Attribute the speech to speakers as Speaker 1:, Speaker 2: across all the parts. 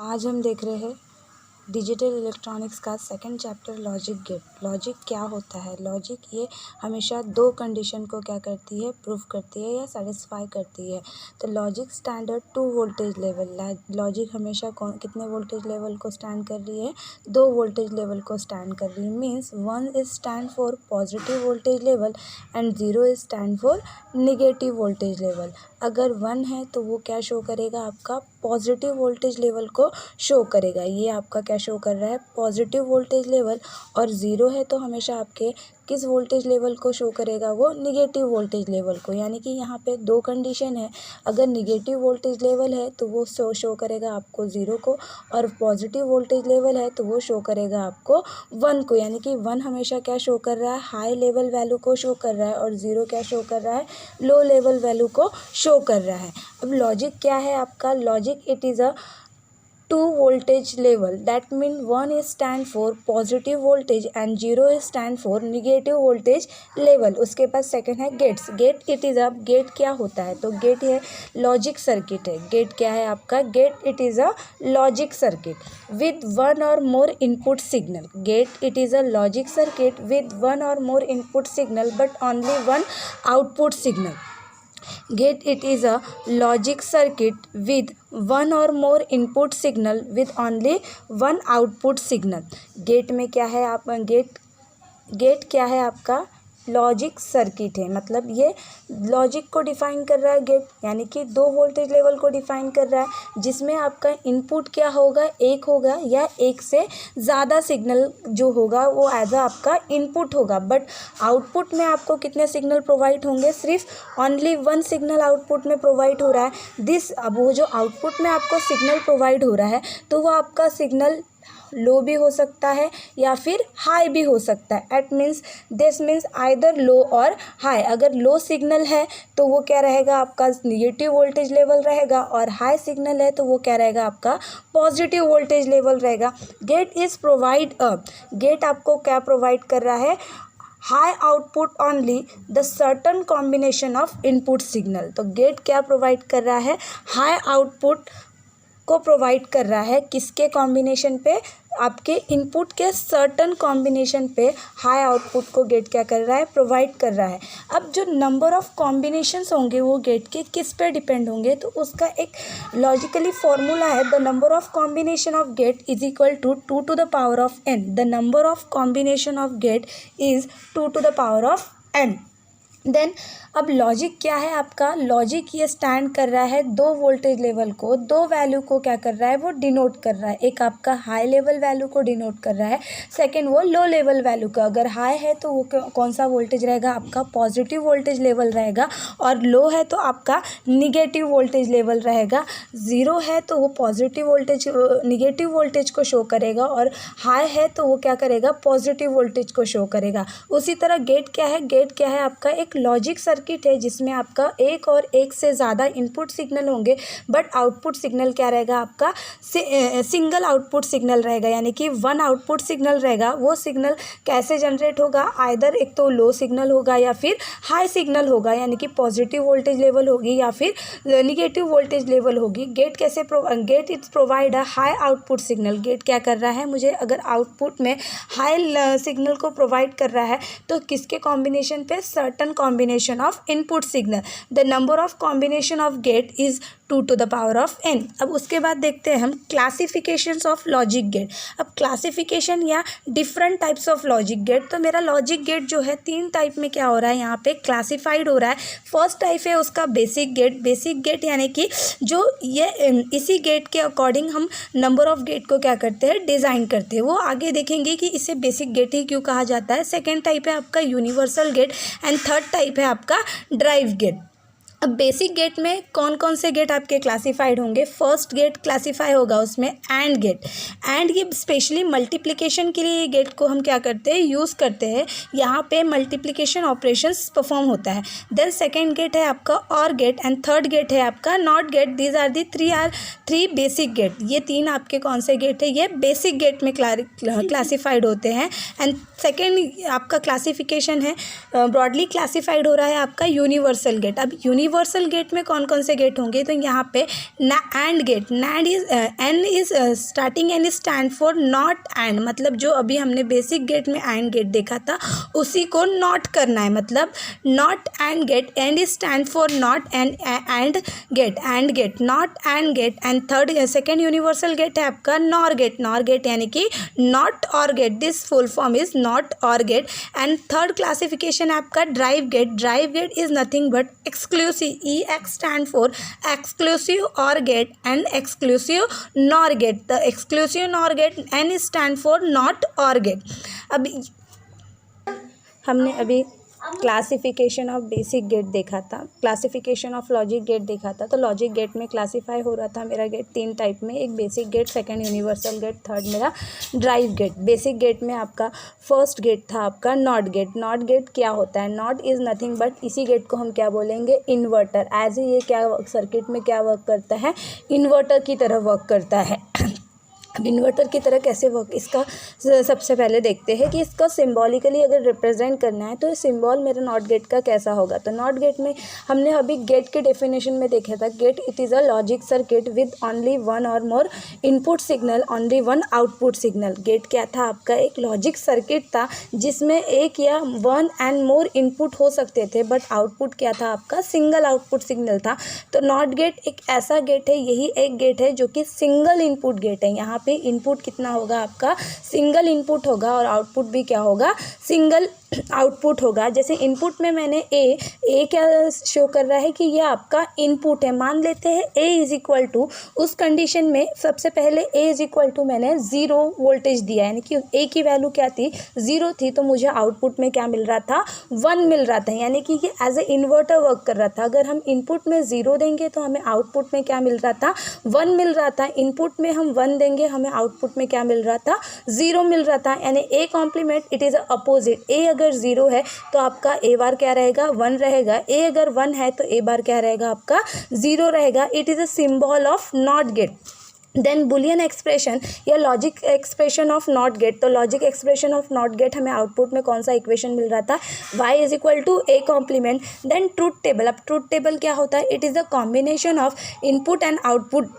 Speaker 1: आज हम देख रहे हैं डिजिटल इलेक्ट्रॉनिक्स का second chapter logic gate. Logic क्या होता है? लॉजिक ये हमेशा दो कंडीशन को क्या करती है, प्रूव करती है या सेटिस्फाई करती है। तो logic standard 2 voltage level, logic हमेशा कितने वोल्टेज लेवल को स्टैंड कर रही है? 2 वोल्टेज लेवल को स्टैंड कर रही है। Means 1 is stand for positive voltage level and 0 is stand for negative voltage level. अगर 1 है तो वो क्या शो करेगा? आपका पॉजिटिव वोल्टेज लेवल को शो करेगा। ये आपका क्या शो कर रहा है? Positive voltage level. और 0 है तो हमेशा आपके किस वोल्टेज लेवल को शो करेगा? वो निगेटिव वोल्टेज लेवल को। यानी कि यहाँ पे दो कंडीशन है। अगर निगेटिव वोल्टेज लेवल है तो वो शो करेगा आपको 0 को, और पॉजिटिव वोल्टेज लेवल है तो वो शो करेगा आपको 1 को। यानी कि 1 हमेशा क्या शो कर रहा है? हाई लेवल वैल्यू को शो कर रहा है, और 0 क्या शो कर रहा है? लो लेवल वैल्यू को शो कर रहा है। अब लॉजिक क्या है आपका? Logic it is a 2 voltage level, that means 1 is stand for positive voltage and 0 is stand for negative voltage level। उसके बाद सेकंड है gates. Gate it is a, gate क्या होता है? तो गेट है लॉजिक सर्किट है। गेट क्या है आपका? Gate it is a logic circuit with 1 or more input signal। Gate it is a logic circuit with 1 or more input signal but only 1 output signal। Gate it is a logic circuit with 1 or more input signal with only 1 output signal। Gate में क्या है? आप gate क्या है आपका? Logic circuit है। मतलब ये लॉजिक को डिफाइन कर रहा है गेट, यानी कि 2 वोल्टेज लेवल को डिफाइन कर रहा है, जिसमें आपका इनपुट क्या होगा? एक होगा या एक से ज़्यादा सिग्नल जो होगा वो एज अ आपका इनपुट होगा। बट आउटपुट में आपको कितने सिग्नल प्रोवाइड होंगे? सिर्फ ओनली 1 सिग्नल आउटपुट में प्रोवाइड हो रहा है। अब वो जो आउटपुट में आपको सिग्नल प्रोवाइड हो रहा है तो वो आपका सिग्नल लो भी हो सकता है या फिर हाई भी हो सकता है। दिस मीन्स आइदर लो और हाई। अगर लो सिग्नल है तो वो क्या रहेगा? आपका निगेटिव वोल्टेज लेवल रहेगा, और हाई सिग्नल है तो वो क्या रहेगा? आपका पॉजिटिव वोल्टेज लेवल रहेगा। गेट इज प्रोवाइड गेट आपको क्या प्रोवाइड कर रहा है? High output only the certain combination of input signal. तो गेट क्या प्रोवाइड कर रहा है? हाई आउटपुट को प्रोवाइड कर रहा है। किसके कॉम्बिनेशन पे? आपके इनपुट के सर्टन कॉम्बिनेशन पे हाई आउटपुट को गेट क्या कर रहा है? प्रोवाइड कर रहा है। अब जो नंबर ऑफ कॉम्बिनेशंस होंगे वो गेट के किस पे डिपेंड होंगे? तो उसका एक लॉजिकली फॉर्मूला है, the number of combination of gate is equal to 2 to the power of n। The number of combination of gate is 2 to the power of n। Then अब logic क्या है आपका? Logic ये stand कर रहा है 2 voltage level को, 2 value को क्या कर रहा है? वो डिनोट कर रहा है। एक आपका हाई लेवल वैल्यू को डिनोट कर रहा है, सेकंड वो लो लेवल वैल्यू का। अगर हाई है तो वो कौन सा वोल्टेज रहेगा? आपका पॉजिटिव वोल्टेज लेवल रहेगा, और लो है तो आपका निगेटिव वोल्टेज लेवल रहेगा। 0 है तो वो पॉजिटिव वोल्टेज निगेटिव वोल्टेज को शो करेगा, और हाई है तो वो क्या करेगा? पॉजिटिव वोल्टेज को शो करेगा। उसी तरह गेट क्या है? गेट क्या है आपका? एक लॉजिक सर्किट है जिसमें आपका एक और एक से ज़्यादा इनपुट सिग्नल होंगे, बट आउटपुट सिग्नल क्या रहेगा? आपका सिंगल आउटपुट सिग्नल रहेगा, यानी कि 1 आउटपुट सिग्नल रहेगा। वो सिग्नल कैसे जनरेट होगा? आइदर एक तो लो सिग्नल होगा या फिर हाई सिग्नल होगा, यानी कि पॉजिटिव वोल्टेज लेवल होगी या फिर निगेटिव वोल्टेज लेवल होगी। Gate its provide a high output signal. Gate क्या कर रहा है? मुझे अगर आउटपुट में हाई सिग्नल को प्रोवाइड कर रहा है तो किसके कॉम्बिनेशन पे? Certain combination of input signal। the number of combination of gate is 2 to the power of n। अब उसके बाद देखते हैं हम क्लासिफिकेशंस ऑफ लॉजिक गेट। अब क्लासिफिकेशन या different types of logic gate. तो मेरा लॉजिक गेट जो है 3 टाइप में क्या हो रहा है? यहाँ पे क्लासिफाइड हो रहा है। फर्स्ट टाइप है उसका बेसिक गेट। बेसिक गेट यानी कि जो ये इसी गेट के अकॉर्डिंग हम नंबर ऑफ गेट को क्या करते हैं? डिज़ाइन करते हैं। वो आगे देखेंगे कि इसे बेसिक गेट ही क्यों कहा जाता है। सेकेंड टाइप है आपका universal gate, and third type है आपका ड्राइव गेट। अब बेसिक गेट में कौन कौन से गेट आपके क्लासिफाइड होंगे? फर्स्ट गेट क्लासिफाई होगा उसमें एंड गेट। एंड ये स्पेशली मल्टीप्लिकेशन के लिए ये गेट को हम क्या करते हैं? यूज़ करते हैं। यहाँ पे मल्टीप्लिकेशन ऑपरेशंस परफॉर्म होता है। देन सेकेंड गेट है आपका और गेट, एंड थर्ड गेट है आपका not gate. These are the three basic gate. ये 3 आपके कौन से गेट है? ये बेसिक गेट में क्लासिफाइड होते हैं। एंड सेकेंड आपका क्लासिफिकेशन है ब्रॉडली क्लासिफाइड हो रहा है आपका यूनिवर्सल गेट। अब यूनिवर्सल गेट में कौन कौन से गेट होंगे, तो यहाँ पे and gate, NAND is N is starting N is stand for not and, मतलब जो अभी हमने बेसिक गेट में एंड गेट देखा था उसी को नॉट करना है, मतलब not and gate, and is stand for not and gate not and gate. And third second universal gate है आपका नॉर गेट यानी कि not or gate, this full form is not or gate. And third classification है आपका drive gate is nothing but exclusive, E X stand for exclusive or gate and exclusive NOR gate, the exclusive NOR gate N is stand for not or gate. अभी हमने अभी classification of basic gate देखा था, classification of logic gate देखा था। तो logic gate में classify हो रहा था मेरा गेट 3 टाइप में, एक basic gate, second universal gate, third मेरा ड्राइव गेट। बेसिक गेट में आपका फर्स्ट गेट था आपका नॉट गेट क्या होता है, नॉट इज़ नथिंग बट इसी गेट को हम क्या बोलेंगे, इन्वर्टर। एज ये क्या सर्किट में क्या वर्क करता है, इन्वर्टर की तरह वर्क करता है। अब इन्वर्टर की तरह कैसे वर्क, इसका सबसे पहले देखते हैं कि इसका सिंबॉलिकली अगर रिप्रेजेंट करना है तो सिंबल मेरा नॉट गेट का कैसा होगा। तो नॉट गेट में हमने अभी गेट के डेफिनेशन में देखा था, gate it is a logic circuit with only one or more input signal, only one output signal. Gate क्या था आपका, एक लॉजिक सर्किट था जिसमें एक या वन एंड मोर इनपुट हो सकते थे बट आउटपुट क्या था आपका, सिंगल आउटपुट सिग्नल था। तो नॉट गेट एक ऐसा गेट है, यही एक गेट है जो कि सिंगल इनपुट गेट है। यहाँ पे इनपुट कितना होगा आपका, सिंगल इनपुट होगा और आउटपुट भी क्या होगा, सिंगल आउटपुट होगा। जैसे इनपुट में मैंने ए क्या शो कर रहा है कि ये आपका इनपुट है। मान लेते हैं ए इज इक्वल टू, उस कंडीशन में सबसे पहले ए इज इक्वल टू मैंने 0 वोल्टेज दिया, यानी कि ए की वैल्यू क्या थी, 0 थी। तो मुझे आउटपुट में क्या मिल रहा था, 1 मिल रहा था, यानी कि ये एज ए इन्वर्टर वर्क कर रहा था। अगर हम इनपुट में 0 देंगे तो हमें आउटपुट में क्या मिल रहा था, 1 मिल रहा था। इनपुट में हम 1 देंगे, हमें आउटपुट में क्या मिल रहा था, 0 मिल रहा था। यानी A complement it is opposite, A अगर 0 है तो आपका ए बार क्या रहेगा, 1 रहेगा। ए अगर 1 है तो ए बार क्या रहेगा आपका, 0 रहेगा। It is a symbol of not gate. Then Boolean expression या logic expression of not gate. तो logic expression of not gate हमें आउटपुट में कौन सा इक्वेशन मिल रहा था, y is equal to A complement. Then truth table. अब ट्रूथ टेबल क्या होता है, it is the combination of input and output,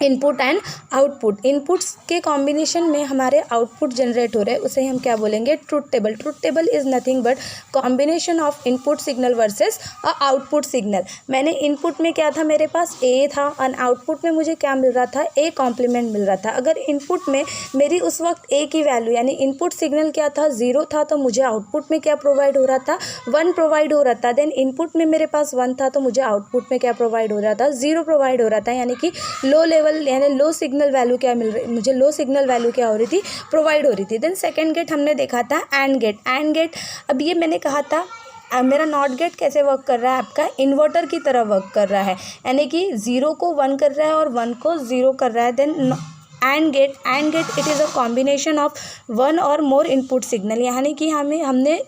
Speaker 1: input and output. Inputs के कॉम्बिनेशन में हमारे आउटपुट जनरेट हो रहे हैं, उसे हम क्या बोलेंगे, truth table. Truth table is nothing but combination of input signal versus a output signal. मैंने इनपुट में क्या था, मेरे पास ए था और आउटपुट में मुझे क्या मिल रहा था, ए कॉम्प्लीमेंट मिल रहा था। अगर इनपुट में मेरी उस वक्त ए की वैल्यू यानी इनपुट सिग्नल क्या था, 0 था, तो मुझे आउटपुट में क्या प्रोवाइड हो रहा था, 1 प्रोवाइड हो रहा था। देन इनपुट में मेरे पास 1 था तो मुझे आउटपुट में क्या प्रोवाइड हो रहा था, 0 प्रोवाइड हो रहा था। यानी कि लो लेवल यानी लो सिग्नल वैल्यू क्या मिल रही, मुझे लो सिग्नल वैल्यू क्या हो रही थी, प्रोवाइड हो रही थी। देन सेकंड गेट हमने देखा था एंड गेट। एंड गेट, अब ये मैंने कहा था मेरा नॉट गेट कैसे वर्क कर रहा है, आपका इन्वर्टर की तरह वर्क कर रहा है, यानी कि 0 को 1 कर रहा है और 1 को 0 कर रहा है। Then and gate it is a combination of 1 और मोर इनपुट सिग्नल, यानी कि हमने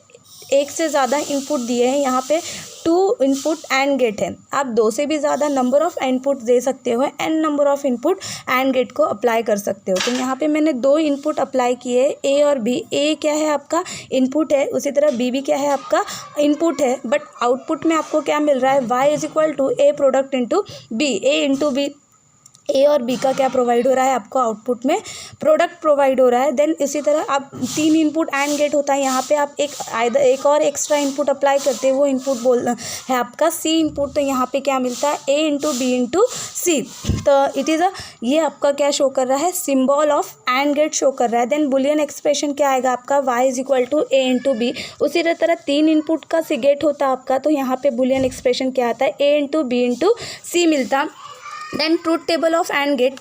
Speaker 1: एक से ज़्यादा इनपुट दिए हैं। यहाँ पे 2 इनपुट एंड गेट है, आप 2 से भी ज़्यादा नंबर ऑफ़ इनपुट दे सकते हो, n number of input and gate को अप्लाई कर सकते हो। तो यहाँ पे मैंने 2 इनपुट अप्लाई किए, ए और बी। ए क्या है आपका इनपुट है, उसी तरह बी भी क्या है आपका इनपुट है, बट आउटपुट में आपको क्या मिल रहा है, y is equal to A product into B, A into B. A और बी का क्या प्रोवाइड हो रहा है आपको, आउटपुट में प्रोडक्ट प्रोवाइड हो रहा है। देन इसी तरह आप 3 इनपुट एंड गेट होता है, यहाँ पे आप एक और एक्स्ट्रा इनपुट अप्लाई करते हैं, वो इनपुट बोल है आपका सी इनपुट। तो यहाँ पे क्या मिलता है, ए इंटू बी इंटू सी। तो इट इज़ ये आपका क्या शो कर रहा है, symbol of and gate show कर रहा है। देन बुलियन एक्सप्रेशन क्या आएगा आपका, y is equal to A into B. उसी तरह 3 इनपुट का सी गेट होता है आपका, तो यहाँ पे बुलियन एक्सप्रेशन क्या आता है, A into B into C मिलता। Then truth table of and gate.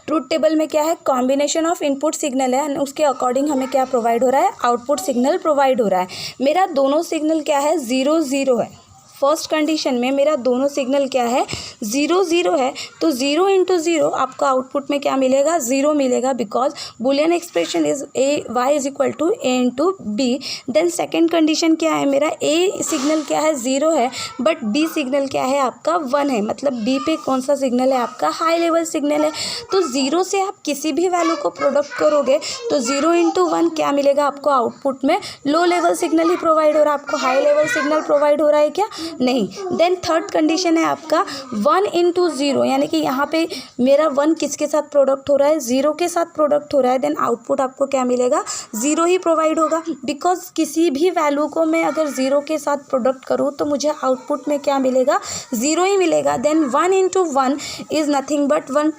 Speaker 1: Truth table में क्या है, कॉम्बिनेशन ऑफ इनपुट सिग्नल है, उसके अकॉर्डिंग हमें क्या प्रोवाइड हो रहा है, आउटपुट सिग्नल प्रोवाइड हो रहा है। मेरा दोनों सिग्नल क्या है, 0 0 है। फर्स्ट कंडीशन में मेरा दोनों सिग्नल क्या है, 0 0 है। तो 0 इंटू 0 आपको आउटपुट में क्या मिलेगा, 0 मिलेगा, because boolean expression is a y is equal to A into B. Then second condition क्या है, मेरा ए सिग्नल क्या है, 0 है, बट बी सिग्नल क्या है आपका 1 है, मतलब बी पे कौन सा सिग्नल है आपका, हाई लेवल सिग्नल है। तो 0 से आप किसी भी वैल्यू को प्रोडक्ट करोगे तो 0 इंटू 1 क्या मिलेगा आपको, आउटपुट में लो लेवल सिग्नल ही प्रोवाइड हो रहा है, आपको हाई लेवल सिग्नल प्रोवाइड हो रहा है क्या, नहीं। देन थर्ड कंडीशन है आपका 1 into 0, यानी कि यहाँ पे मेरा 1 किसके साथ प्रोडक्ट हो रहा है, 0 के साथ प्रोडक्ट हो रहा है। देन आउटपुट आपको क्या मिलेगा, 0 ही प्रोवाइड होगा, बिकॉज किसी भी वैल्यू को मैं अगर 0 के साथ प्रोडक्ट करूँ तो मुझे आउटपुट में क्या मिलेगा, 0 ही मिलेगा। Then 1 into 1 is nothing but 1।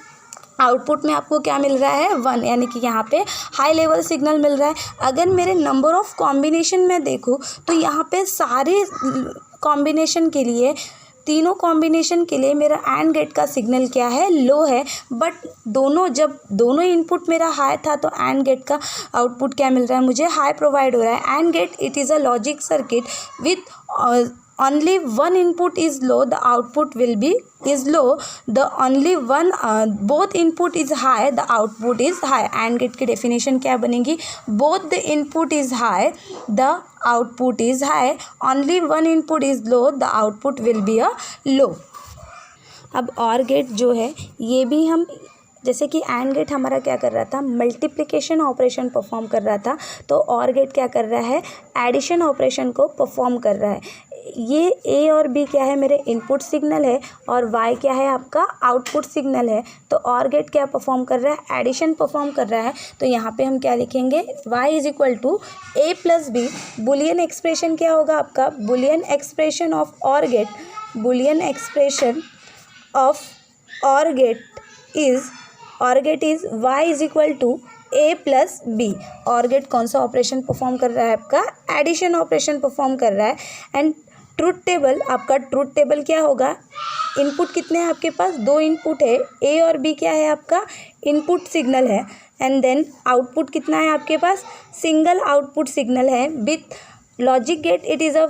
Speaker 1: Output में आपको क्या मिल रहा है, 1, यानी कि यहाँ पे हाई लेवल सिग्नल मिल रहा है। अगर मेरे नंबर ऑफ़ कॉम्बिनेशन में देखूँ तो यहाँ पे सारे कॉम्बिनेशन के लिए, तीनों कॉम्बिनेशन के लिए मेरा एंड गेट का सिग्नल क्या है, लो है। बट जब दोनों इनपुट मेरा हाई था तो एंड गेट का आउटपुट क्या मिल रहा है, मुझे हाई प्रोवाइड हो रहा है। And gate it is a logic circuit with only one input is low, the output will be is low, the only one both input is high, the output is high। AND gate की definition क्या बनेगी, both the input is high, the output is high, only one input is low, the output will be a low। अब OR gate जो है ये भी हम, जैसे कि एंड गेट हमारा क्या कर रहा था, मल्टीप्लिकेशन ऑपरेशन परफॉर्म कर रहा था, तो OR गेट क्या कर रहा है, एडिशन ऑपरेशन को परफॉर्म कर रहा है। ये ए और बी क्या है, मेरे इनपुट सिग्नल है, और वाई क्या है, आपका आउटपुट सिग्नल है। तो OR गेट क्या परफॉर्म कर रहा है, एडिशन परफॉर्म कर रहा है। तो यहाँ पे हम क्या लिखेंगे, y is equal to A plus B. Boolean expression क्या होगा आपका, boolean expression of OR gate, boolean expression of OR gate is y is equal to A plus B. OR gate कौन सा ऑपरेशन परफॉर्म कर रहा है, आपका addition operation perform कर रहा है। एंड ट्रूथ टेबल, आपका ट्रूथ टेबल क्या होगा, इनपुट कितने हैं आपके पास, 2 इनपुट है, ए और बी क्या है आपका इनपुट सिग्नल है। एंड देन आउटपुट कितना है आपके पास, सिंगल आउटपुट सिग्नल है। With logic gate it is a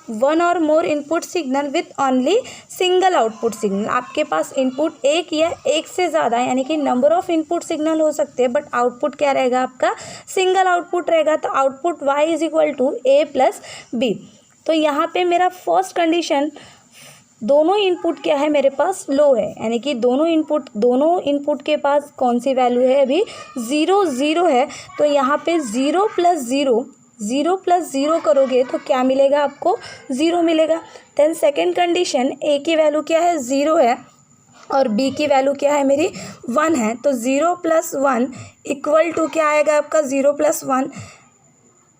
Speaker 1: 1 और more input signal with only single output signal. आपके पास इनपुट एक या एक से ज़्यादा, यानी कि नंबर ऑफ़ इनपुट सिग्नल हो सकते हैं, बट आउटपुट क्या रहेगा आपका, सिंगल आउटपुट रहेगा। तो output y is equal to A plus B. तो यहाँ पे मेरा फर्स्ट कंडीशन, दोनों इनपुट क्या है मेरे पास, लो है, यानी कि दोनों इनपुट के पास कौन सी वैल्यू है, अभी 0 0 है। तो यहाँ पे 0 प्लस 0 करोगे तो क्या मिलेगा आपको, 0 मिलेगा। देन सेकेंड कंडीशन, ए की वैल्यू क्या है, 0 है, और बी की वैल्यू क्या है मेरी, 1 है। तो 0 + 1 इक्वल टू क्या आएगा आपका, 0 + 1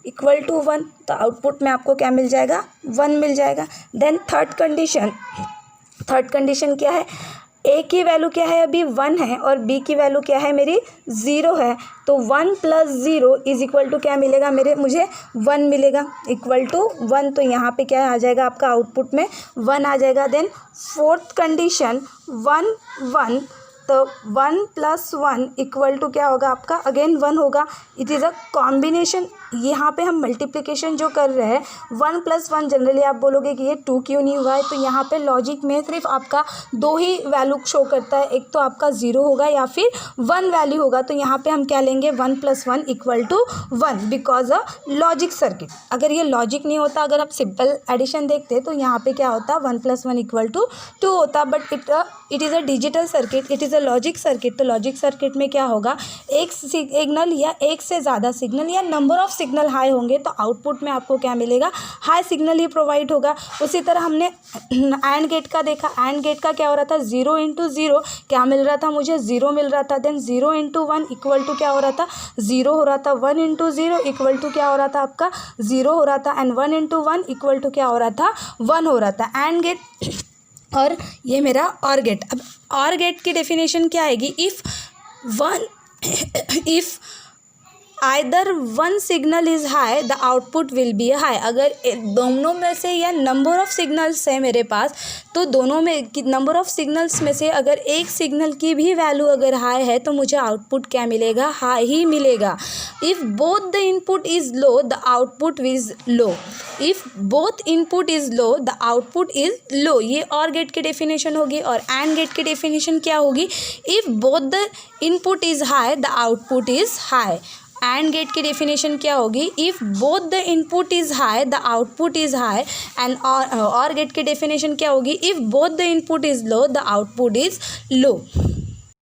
Speaker 1: इक्वल टू 1। तो आउटपुट में आपको क्या मिल जाएगा, 1 मिल जाएगा। देन थर्ड कंडीशन क्या है, ए की वैल्यू क्या है, अभी 1 है, और बी की वैल्यू क्या है मेरी, 0 है। तो 1 + 0 इज इक्वल टू क्या मिलेगा, मुझे 1 मिलेगा, इक्वल टू 1। तो यहाँ पे क्या आ जाएगा आपका, आउटपुट में 1 आ जाएगा। देन फोर्थ कंडीशन 1 1, तो 1 + 1 इक्वल टू क्या होगा आपका, अगेन 1 होगा। इट इज़ अ कॉम्बिनेशन, यहाँ पे हम मल्टीप्लिकेशन जो कर रहे हैं 1 + 1, जनरली आप बोलोगे कि ये 2 क्यों नहीं हुआ है, तो यहाँ पे लॉजिक में सिर्फ आपका 2 ही वैल्यू शो करता है, एक तो आपका 0 होगा या फिर 1 वैल्यू होगा। तो यहाँ पे हम क्या लेंगे, 1 + 1 equal to 1, because a logic circuit. अगर ये लॉजिक नहीं होता, अगर आप सिंपल एडिशन देखते तो यहाँ पे क्या होता, 1 + 1 इक्वल टू 2 होता। But it is a digital circuit, it is a logic circuit. तो लॉजिक सर्किट में क्या होगा, एक सिग्नल या एक से ज़्यादा सिग्नल या नंबर ऑफ सिग्नल हाई होंगे तो आउटपुट में आपको क्या मिलेगा, हाई सिग्नल ही प्रोवाइड होगा। उसी तरह हमने एंड गेट का देखा, एंड गेट का क्या हो रहा था, 0 × 0 क्या मिल रहा था, मुझे 0 मिल रहा था। देन 0 × 1 इक्वल टू क्या हो रहा था, 0 हो रहा था। 1 × 0 इक्वल टू क्या हो रहा था आपका, 0 हो रहा था। एंड 1 × 1 इक्वल टू क्या हो रहा था, 1 हो रहा था। एंड गेट और ये मेरा OR गेट। अब OR गेट की डेफिनेशन क्या आएगी, if either 1 signal is high the output will be high. अगर दोनों में से या नंबर ऑफ़ सिग्नल्स है मेरे पास, तो दोनों में नंबर ऑफ़ सिग्नल्स में से अगर एक सिग्नल की भी वैल्यू अगर हाई है तो मुझे आउटपुट क्या मिलेगा, हाई ही मिलेगा। If both the input is low the output is low, if both input is low the output is लो। ये OR गेट की डेफिनेशन होगी। और AND गेट की डेफिनेशन क्या होगी, if both the input is high the output is high. And gate की definition क्या होगी, if both the input is high the output is high. And OR gate की डेफिनेशन क्या होगी, if both the input is low the output is low.